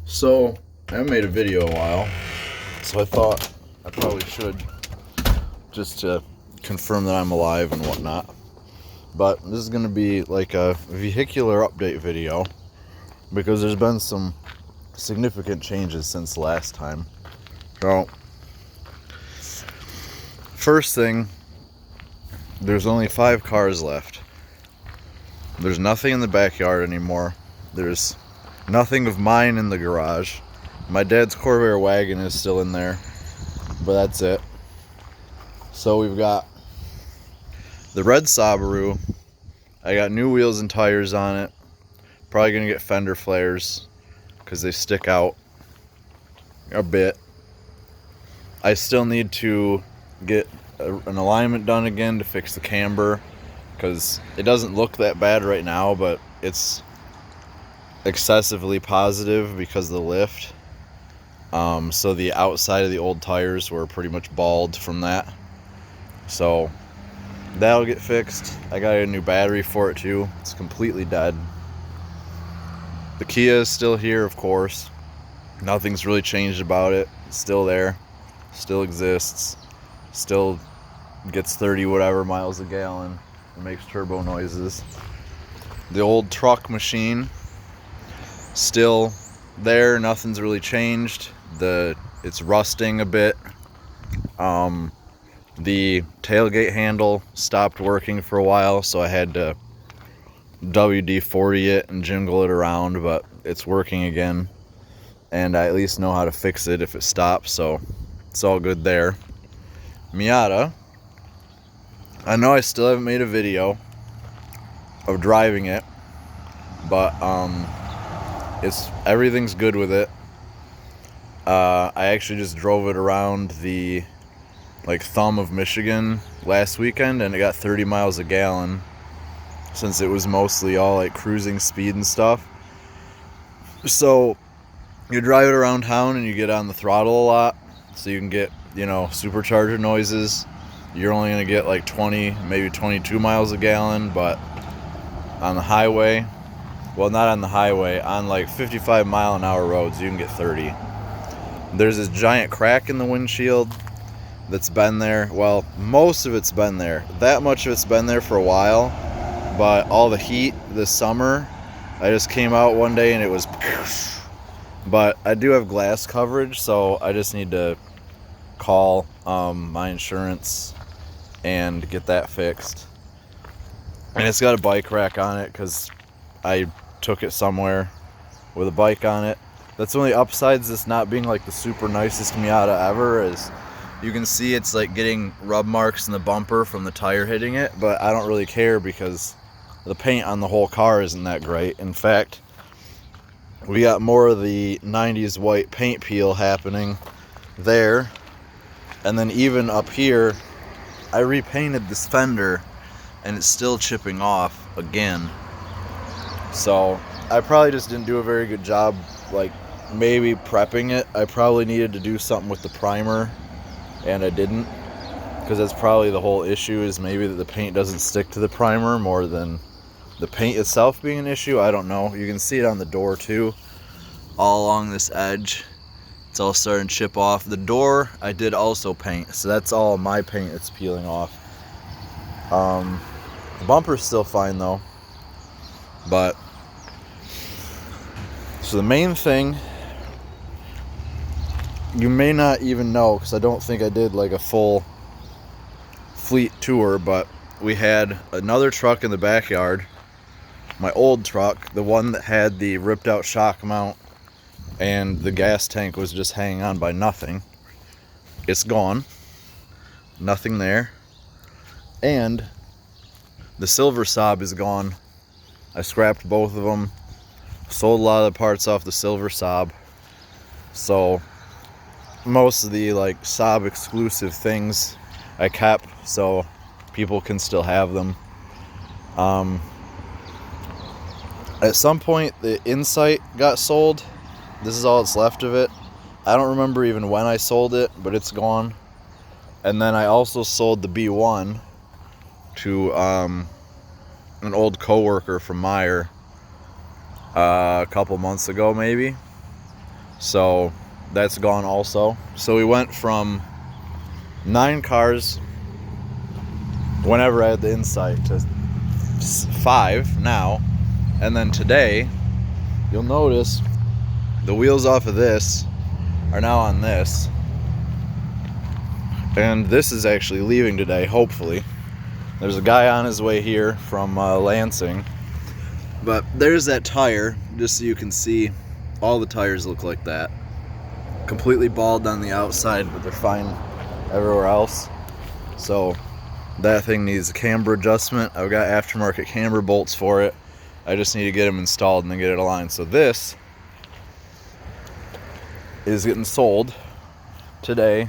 So, I haven't made a video in a while, so I thought I probably should, just to confirm that I'm alive and whatnot. But this is going to be like a vehicular update video, because there's been some significant changes since last time. So, first thing, there's only 5 cars left. There's nothing in the backyard anymore. There's nothing of mine in the garage. My dad's Corvair wagon is still in there, but that's it. So we've got the red Subaru. I got new wheels and tires on it. Probably gonna get fender flares because they stick out a bit. I still need to get an alignment done again to fix the camber, because it doesn't look that bad right now, but it's excessively positive because of the lift. So the outside of the old tires were pretty much bald from that. So that'll get fixed. I got a new battery for it too. It's completely dead. The Kia is still here, of course. Nothing's really changed about it. It's still there. Still exists. Still gets 30 whatever miles a gallon. It makes turbo noises. The old truck machine, still there. Nothing's really changed. It's rusting a bit. The tailgate handle stopped working for a while, so I had to WD-40 it and jingle it around, but it's working again, and I at least know how to fix it if it stops, so it's all good there. Miata, I know I still haven't made a video of driving it, but everything's good with it. I actually just drove it around the thumb of Michigan last weekend, and it got 30 miles a gallon, since it was mostly all cruising speed and stuff. So you drive it around town and you get on the throttle a lot, so you can get supercharger noises. You're only going to get 20, maybe 22 miles a gallon, but on the highway, well, not on the highway, on 55 mile an hour roads, you can get 30. There's this giant crack in the windshield that's been there. Well, most of it's been there. That much of it's been there for a while, but all the heat this summer, I just came out one day and it was, but I do have glass coverage, so I just need to call my insurance and get that fixed. And it's got a bike rack on it because I took it somewhere with a bike on it. That's one of the upsides, this not being the super nicest Miata ever, is you can see it's getting rub marks in the bumper from the tire hitting it, but I don't really care because the paint on the whole car isn't that great. In fact, we got more of the 90s white paint peel happening there. And then even up here, I repainted this fender and it's still chipping off again. So I probably just didn't do a very good job maybe prepping it. I probably needed to do something with the primer, and I didn't, because that's probably the whole issue, is maybe that the paint doesn't stick to the primer more than the paint itself being an issue. I don't know. You can see it on the door too, all along this edge. It's all starting to chip off. The door I did also paint, so that's all my paint that's peeling off. The bumper's still fine though. But so the main thing, you may not even know, because I don't think I did a full fleet tour, but we had another truck in the backyard, my old truck, the one that had the ripped out shock mount and the gas tank was just hanging on by nothing. It's gone. Nothing there. And the silver Saab is gone. I scrapped both of them. Sold a lot of the parts off the silver Saab. So most of the Saab exclusive things I kept, so people can still have them. At some point the Insight got sold. This is all that's left of it. I don't remember even when I sold it, but it's gone. And then I also sold the B1 to an old coworker from Meyer a couple months ago, maybe. So that's gone also. So we went from 9 cars whenever I had the insight to 5 now. And then today, you'll notice the wheels off of this are now on this. And this is actually leaving today, hopefully. There's a guy on his way here from Lansing. But there's that tire, just so you can see. All the tires look like that. Completely bald on the outside, but they're fine everywhere else. So that thing needs a camber adjustment. I've got aftermarket camber bolts for it. I just need to get them installed and then get it aligned. So this is getting sold today.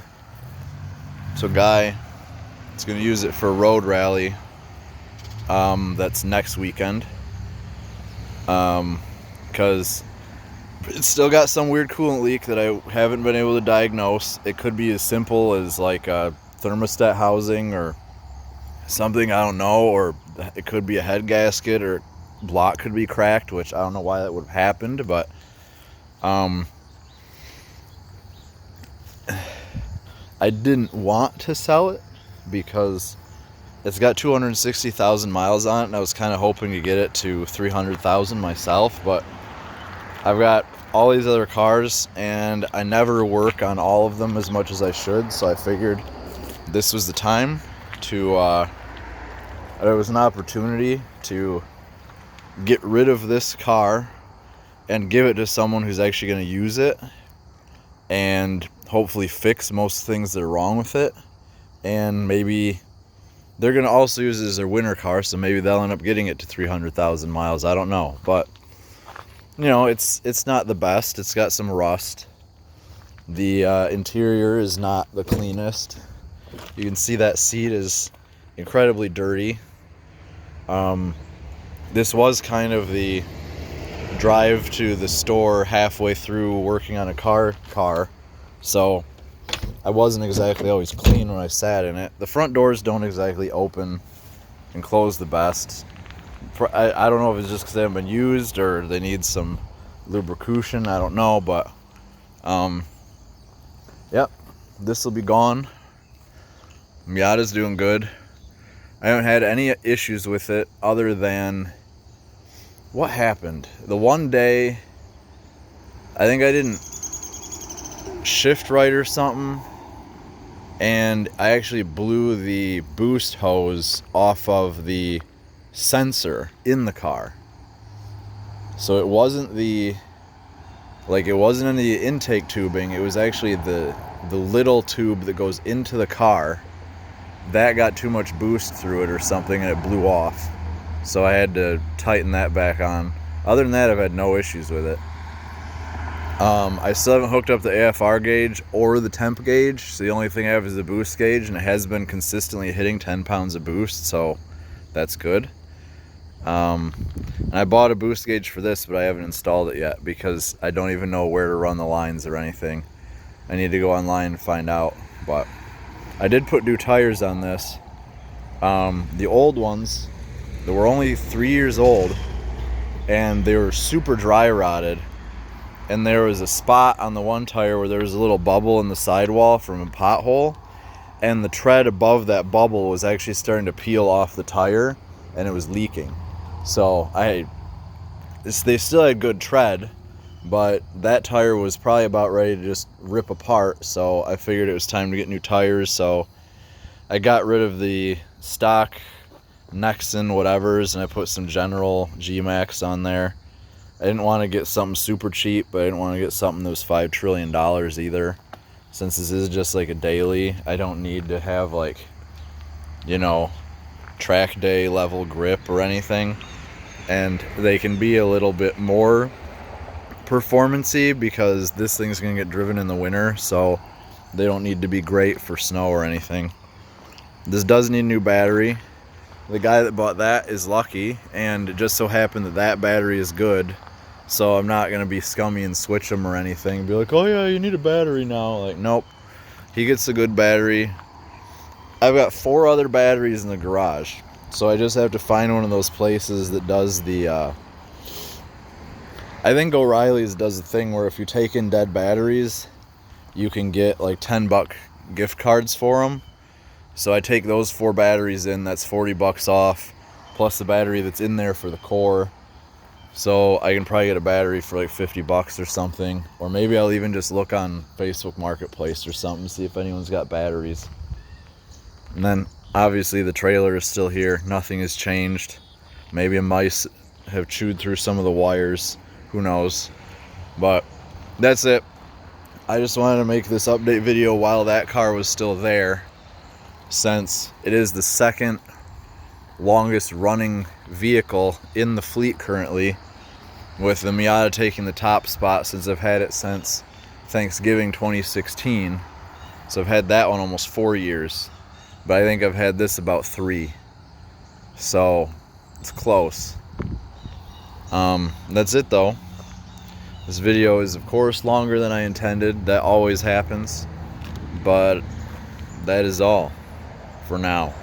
So guy is going to use it for a road rally that's next weekend. Because it's still got some weird coolant leak that I haven't been able to diagnose. It could be as simple as like a thermostat housing or something, I don't know, or it could be a head gasket, or block could be cracked, which I don't know why that would have happened, but I didn't want to sell it because it's got 260,000 miles on it, and I was kind of hoping to get it to 300,000 myself, but I've got all these other cars and I never work on all of them as much as I should, so I figured this was the time to it was an opportunity to get rid of this car and give it to someone who's actually going to use it and hopefully fix most things that are wrong with it. And maybe they're going to also use it as their winter car, so maybe they'll end up getting it to 300,000 miles. I don't know, but you know, it's not the best. It's got some rust. The interior is not the cleanest. You can see that seat is incredibly dirty. This was kind of the drive to the store halfway through working on a car, so I wasn't exactly always clean when I sat in it. The front doors don't exactly open and close the best. I don't know if it's just because they haven't been used or they need some lubrication. I don't know, but yep, this will be gone. Miata's doing good. I haven't had any issues with it other than what happened. The one day, I think I didn't shift right or something, and I actually blew the boost hose off of the sensor in the car. So it wasn't it wasn't in the intake tubing, it was actually the little tube that goes into the car. That got too much boost through it or something and it blew off. So I had to tighten that back on. Other than that, I've had no issues with it. I still haven't hooked up the AFR gauge or the temp gauge, so the only thing I have is the boost gauge, and it has been consistently hitting 10 pounds of boost, so that's good. And I bought a boost gauge for this, but I haven't installed it yet because I don't even know where to run the lines or anything. I need to go online and find out, but I did put new tires on this. The old ones, they were only 3 years old, and they were super dry rotted. And there was a spot on the one tire where there was a little bubble in the sidewall from a pothole, and the tread above that bubble was actually starting to peel off the tire, and it was leaking. So they still had good tread, but that tire was probably about ready to just rip apart, so I figured it was time to get new tires. So I got rid of the stock Nexen whatevers, and I put some General G-Max on there. I didn't want to get something super cheap, but I didn't want to get something that was $5 trillion either. Since this is just like a daily, I don't need to have like, you know, track day level grip or anything. And they can be a little bit more performance-y because this thing's going to get driven in the winter, so they don't need to be great for snow or anything. This does need a new battery. The guy that bought that is lucky, and it just so happened that that battery is good, so I'm not going to be scummy and switch them or anything. Be like, oh yeah, you need a battery now. Like, nope. He gets a good battery. I've got 4 other batteries in the garage, so I just have to find one of those places that does the I think O'Reilly's does a thing where if you take in dead batteries, you can get like $10 gift cards for them. So I take those 4 batteries in, that's $40 off, plus the battery that's in there for the core. So I can probably get a battery for like $50 or something. Or maybe I'll even just look on Facebook Marketplace or something, see if anyone's got batteries. And then obviously the trailer is still here, nothing has changed. Maybe a mice have chewed through some of the wires, who knows. But that's it. I just wanted to make this update video while that car was still there, since it is the second longest running vehicle in the fleet currently, with the Miata taking the top spot since I've had it since Thanksgiving 2016. So I've had that one almost 4 years, but I think I've had this about 3. So it's close. That's it though. This video is of course longer than I intended. That always happens. But that is all for now.